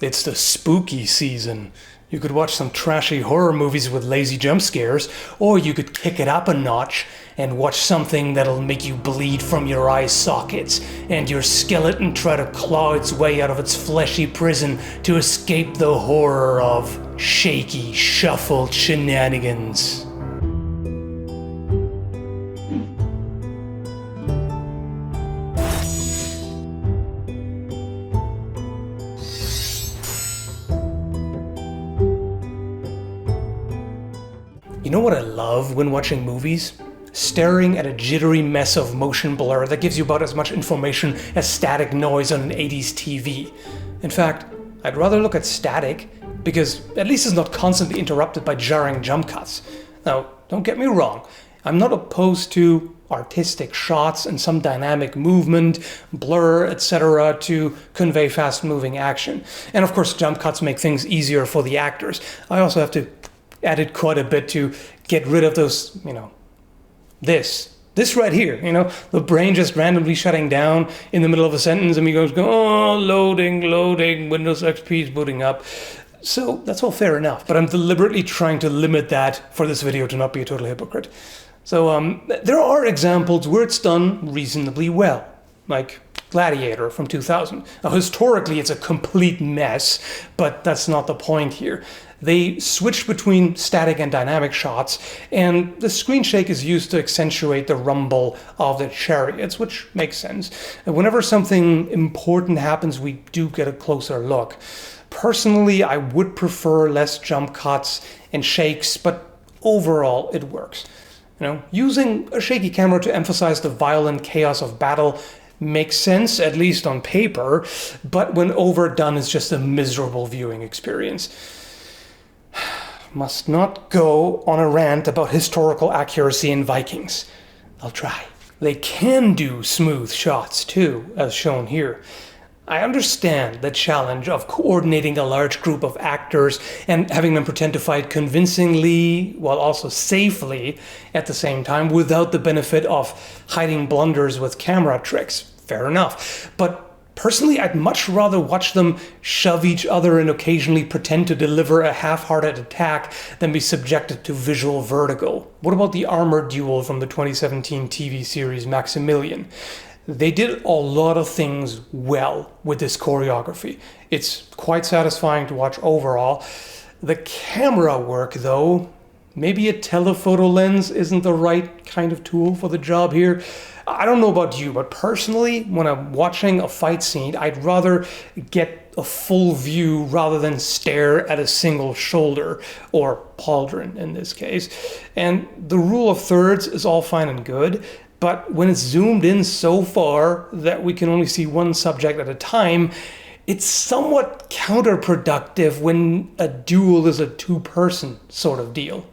It's the spooky season. You could watch some trashy horror movies with lazy jump scares, or you could kick it up a notch and watch something that'll make you bleed from your eye sockets and your skeleton try to claw its way out of its fleshy prison to escape the horror of shaky, shuffled shenanigans. You know what I love when watching movies? Staring at a jittery mess of motion blur that gives you about as much information as static noise on an 80s TV. In fact, I'd rather look at static because at least it's not constantly interrupted by jarring jump cuts. Now, don't get me wrong, I'm not opposed to artistic shots and some dynamic movement, blur, etc. to convey fast-moving action. And of course, jump cuts make things easier for the actors. I also have to added quite a bit to get rid of those, this right here, the brain just randomly shutting down in the middle of a sentence and me goes, oh, loading, Windows XP is booting up. So that's all fair enough, but I'm deliberately trying to limit that for this video to not be a total hypocrite. So there are examples where it's done reasonably well, like Gladiator from 2000. Now, historically, it's a complete mess, but that's not the point here. They switch between static and dynamic shots, and the screen shake is used to accentuate the rumble of the chariots, which makes sense. And whenever something important happens, we do get a closer look. Personally, I would prefer less jump cuts and shakes, but overall, it works. Using a shaky camera to emphasize the violent chaos of battle makes sense, at least on paper, but when overdone, it's just a miserable viewing experience. Must not go on a rant about historical accuracy in Vikings. I'll try. They can do smooth shots too, as shown here. I understand the challenge of coordinating a large group of actors and having them pretend to fight convincingly while also safely at the same time without the benefit of hiding blunders with camera tricks. Fair enough. But personally, I'd much rather watch them shove each other and occasionally pretend to deliver a half-hearted attack than be subjected to visual vertigo. What about the armored duel from the 2017 TV series Maximilian? They did a lot of things well with this choreography. It's quite satisfying to watch overall. The camera work, though, maybe a telephoto lens isn't the right kind of tool for the job here. I don't know about you, but personally, when I'm watching a fight scene, I'd rather get a full view rather than stare at a single shoulder, or pauldron in this case. And the rule of thirds is all fine and good, but when it's zoomed in so far that we can only see one subject at a time, it's somewhat counterproductive when a duel is a two-person sort of deal.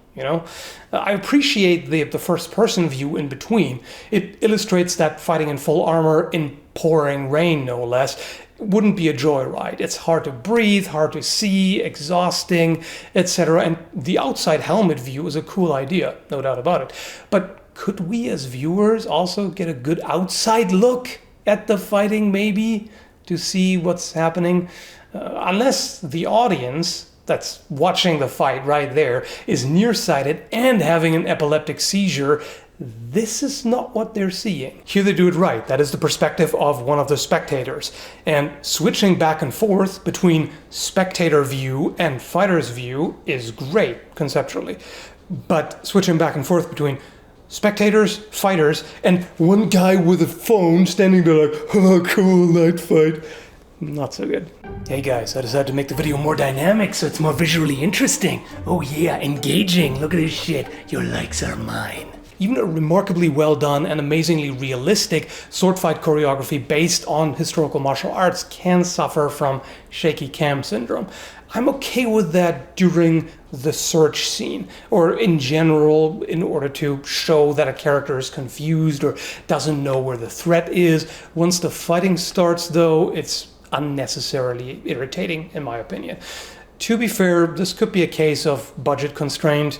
I appreciate the first-person view in between. It illustrates that fighting in full armor in pouring rain, no less, wouldn't be a joyride. It's hard to breathe, hard to see, exhausting, etc. And the outside helmet view is a cool idea, no doubt about it. But could we as viewers also get a good outside look at the fighting, maybe, to see what's happening? Unless the audience that's watching the fight right there is nearsighted and having an epileptic seizure, this is not what they're seeing. Here they do it right. That is the perspective of one of the spectators. And switching back and forth between spectator view and fighter's view is great conceptually. But switching back and forth between spectators, fighters, and one guy with a phone standing there like, oh, cool night fight, not so good. Hey guys, I decided to make the video more dynamic so it's more visually interesting. Oh yeah, engaging. Look at this shit. Your likes are mine. Even a remarkably well done and amazingly realistic sword fight choreography based on historical martial arts can suffer from shaky cam syndrome. I'm okay with that during the search scene, or in general, in order to show that a character is confused or doesn't know where the threat is. Once the fighting starts, though, it's unnecessarily irritating, in my opinion. To be fair, this could be a case of budget constraint.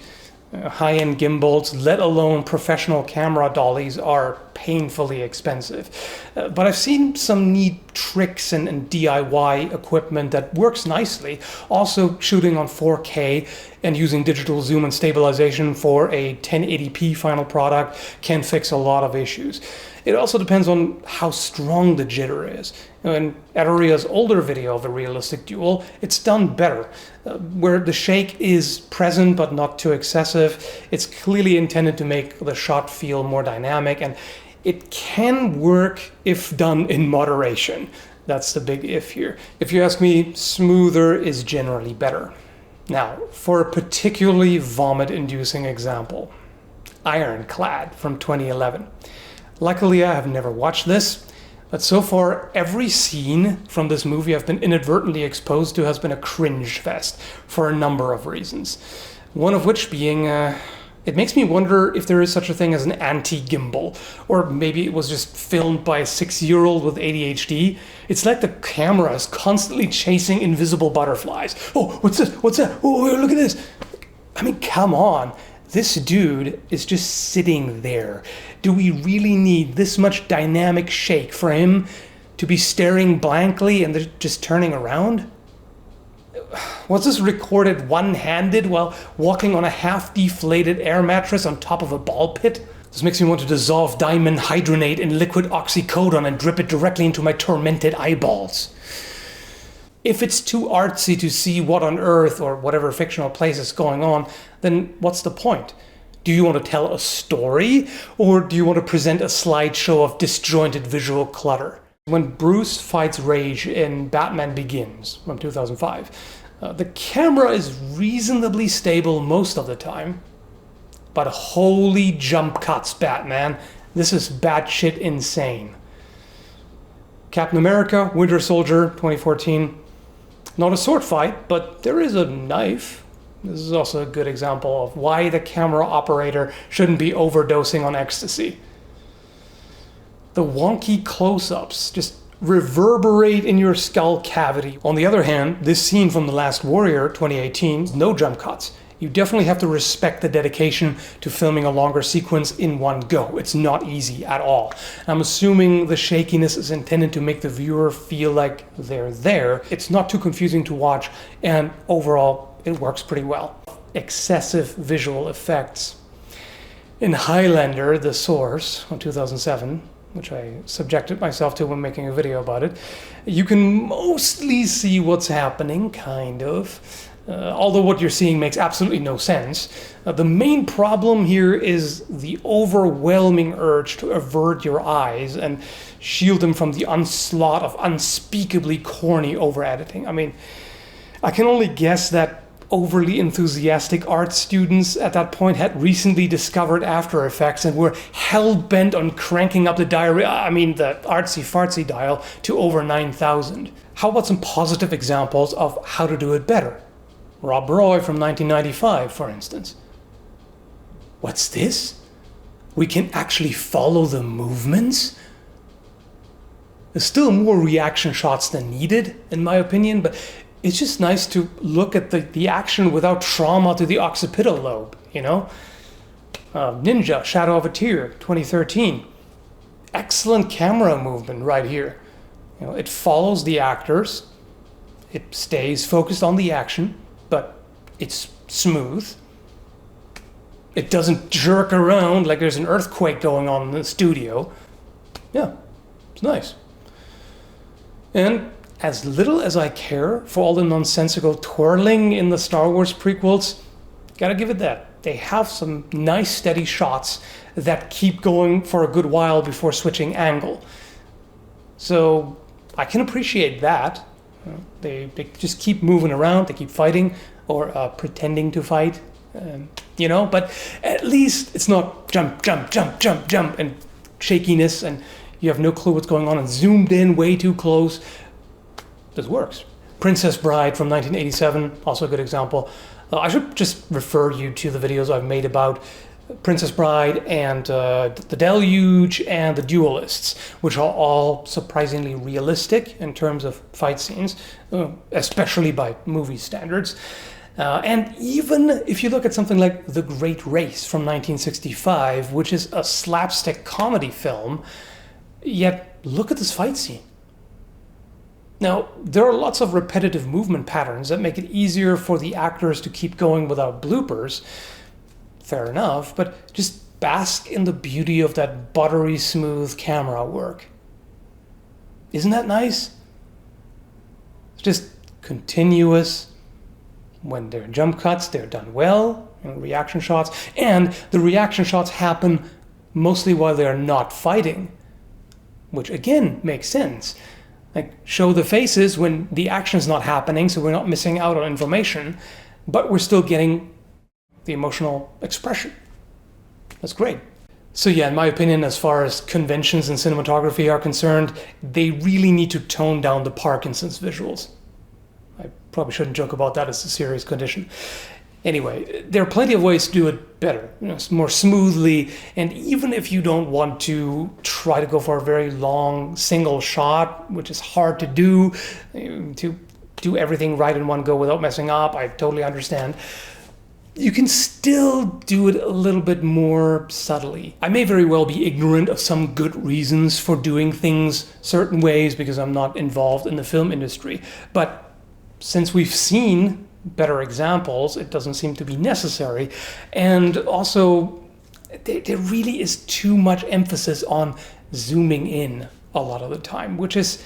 High-end gimbals, let alone professional camera dollies, are painfully expensive. But I've seen some neat tricks and DIY equipment that works nicely. Also, shooting on 4K and using digital zoom and stabilization for a 1080p final product can fix a lot of issues. It also depends on how strong the jitter is. In Eteria's older video of the realistic duel, it's done better. Where the shake is present but not too excessive, it's clearly intended to make the shot feel more dynamic, and it can work if done in moderation. That's the big if here. If you ask me, smoother is generally better. Now, for a particularly vomit-inducing example, Ironclad from 2011. Luckily, I have never watched this, but so far every scene from this movie I've been inadvertently exposed to has been a cringe fest for a number of reasons. One of which being, it makes me wonder if there is such a thing as an anti-gimbal, or maybe it was just filmed by a 6-year-old with ADHD. It's like the camera is constantly chasing invisible butterflies. Oh, what's this? What's that? Oh, look at this. I mean, come on. This dude is just sitting there. Do we really need this much dynamic shake for him to be staring blankly and just turning around? Was this recorded one-handed while walking on a half-deflated air mattress on top of a ball pit? This makes me want to dissolve diamond hydronate in liquid oxycodone and drip it directly into my tormented eyeballs. If it's too artsy to see what on earth or whatever fictional place is going on, then what's the point? Do you want to tell a story, or do you want to present a slideshow of disjointed visual clutter? When Bruce fights Rage in Batman Begins from 2005, the camera is reasonably stable most of the time, but holy jump cuts, Batman. This is batshit insane. Captain America, Winter Soldier, 2014. Not a sword fight, but there is a knife. This is also a good example of why the camera operator shouldn't be overdosing on ecstasy. The wonky close-ups just reverberate in your skull cavity. On the other hand, this scene from The Last Warrior, 2018, no jump cuts. You definitely have to respect the dedication to filming a longer sequence in one go. It's not easy at all. I'm assuming the shakiness is intended to make the viewer feel like they're there. It's not too confusing to watch, and overall, it works pretty well. Excessive visual effects. In Highlander, The Source, from 2007, which I subjected myself to when making a video about it, you can mostly see what's happening, kind of. Although what you're seeing makes absolutely no sense. The main problem here is the overwhelming urge to avert your eyes and shield them from the onslaught of unspeakably corny over-editing. I mean, I can only guess that overly enthusiastic art students at that point had recently discovered After Effects and were hell-bent on cranking up the the artsy-fartsy dial to over 9,000. How about some positive examples of how to do it better? Rob Roy from 1995, for instance. What's this? We can actually follow the movements? There's still more reaction shots than needed, in my opinion, but it's just nice to look at the action without trauma to the occipital lobe, you know? Ninja, Shadow of a Tear, 2013. Excellent camera movement right here. You know, it follows the actors, it stays focused on the action, but it's smooth. It doesn't jerk around like there's an earthquake going on in the studio. Yeah, it's nice. And as little as I care for all the nonsensical twirling in the Star Wars prequels, gotta give it that. They have some nice steady shots that keep going for a good while before switching angle. So I can appreciate that. They just keep moving around, they keep fighting, or pretending to fight, but at least it's not jump, jump, jump, jump, jump, and shakiness, and you have no clue what's going on, and zoomed in way too close. This works. Princess Bride from 1987, also a good example. I should just refer you to the videos I've made about Princess Bride and The Deluge and The Duelists, which are all surprisingly realistic in terms of fight scenes, especially by movie standards. And even if you look at something like The Great Race from 1965, which is a slapstick comedy film, yet look at this fight scene. Now, there are lots of repetitive movement patterns that make it easier for the actors to keep going without bloopers. Fair enough, but just bask in the beauty of that buttery smooth camera work. Isn't that nice? It's just continuous. When they're jump cuts, they're done well, reaction shots, and the reaction shots happen mostly while they're not fighting, which again makes sense. Like, show the faces when the action's not happening, so we're not missing out on information, but we're still getting the emotional expression. That's great. So yeah, in my opinion, as far as conventions in cinematography are concerned, they really need to tone down the Parkinson's visuals. I probably shouldn't joke about that as a serious condition. Anyway, there are plenty of ways to do it better, more smoothly, and even if you don't want to try to go for a very long single shot, which is hard to do everything right in one go without messing up, I totally understand. You can still do it a little bit more subtly. I may very well be ignorant of some good reasons for doing things certain ways because I'm not involved in the film industry, but since we've seen better examples, it doesn't seem to be necessary. And also, there really is too much emphasis on zooming in a lot of the time, which is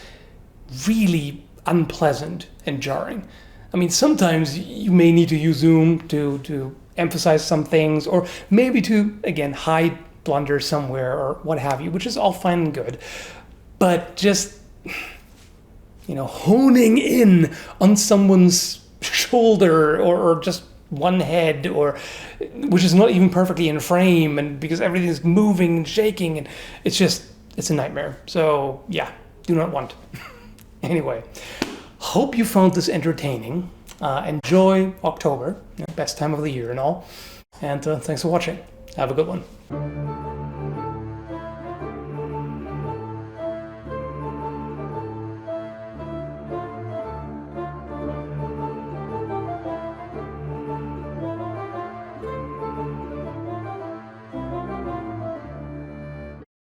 really unpleasant and jarring. I mean, sometimes you may need to use zoom to emphasize some things, or maybe to, again, hide blunders somewhere or what have you, which is all fine and good. But just, honing in on someone's shoulder or just one head, or which is not even perfectly in frame, and because everything is moving and shaking, and it's a nightmare. So yeah, do not want. Anyway, hope you found this entertaining. Enjoy October, best time of the year and all. And thanks for watching. Have a good one.